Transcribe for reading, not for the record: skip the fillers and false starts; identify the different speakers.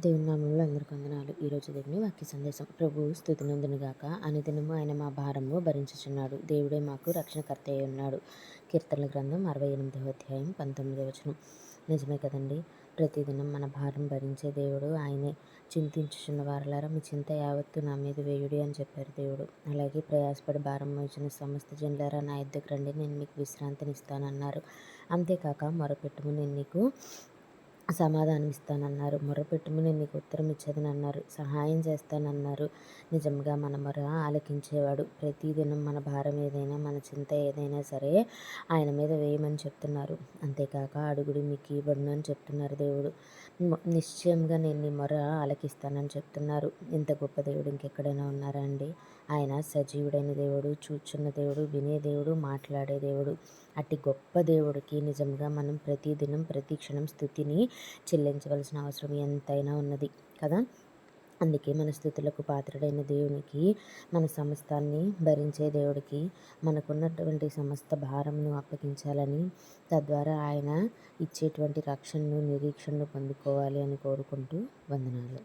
Speaker 1: దేవుని నామంలో అందరికీ వందనాలు. ఈరోజు దేవుని వాక్య సందేశం. ప్రభువు స్తుతినందునుగాక. అనుదినము ఆయన మా భారము భరించుచున్నాడు. దేవుడే మాకు రక్షణకర్త అయి ఉన్నాడు. కీర్తనల గ్రంథం 68వ అధ్యాయం 19వ వచనం. నిజమే కదండి. ప్రతిదినం మన భారం భరించే దేవుడు ఆయనే. చింతించుచున్న వారలారా మీ చింత యావత్తు నా మీద వేయుడి అని చెప్పారు దేవుడు. అలాగే ప్రయాసపడి భారం మోసిన సమస్త జనులారా నా యొద్దకు రండి, నేను మీకు విశ్రాంతినిస్తానన్నారు. అంతేకాక మొరపెట్టుము, నేను నీకు సమాధానం ఇస్తానన్నారు. మొరపెట్టుము, నేను నీకు ఉత్తరం ఇచ్చేదనన్నారు. సహాయం చేస్తానన్నారు. నిజంగా మన మొర ఆలకించేవాడు. ప్రతిదినం మన భారం ఏదైనా, మన చింత ఏదైనా సరే ఆయన మీద వేయమని చెప్తున్నారు. అంతేకాక అడుగుడి మీకు ఇవ్వబడును అని చెప్తున్నారు దేవుడు. నిశ్చయంగా నేను నీ మొర ఆలకిస్తానని చెప్తున్నారు. ఇంత గొప్ప దేవుడు ఇంకెక్కడైనా ఉన్నారా అండి? ఆయన సజీవుడైన దేవుడు, చూచున్న దేవుడు, వినే దేవుడు, మాట్లాడే దేవుడు. అట్టి గొప్ప దేవుడికి నిజంగా మనం ప్రతిదినం ప్రతి క్షణం స్తుతిని చెల్లించవలసిన అవసరం ఎంతైనా ఉన్నది కదా. అందుకే మన స్తుతులకు పాత్రుడైన దేవునికి, మన సమస్తాన్ని భరించే దేవుడికి మనకున్నటువంటి సమస్త భారమును అప్పగించాలని, తద్వారా ఆయన ఇచ్చేటువంటి రక్షణను, నిరీక్షణను పొందుకోవాలి అని కోరుకుంటూ వందనాలు.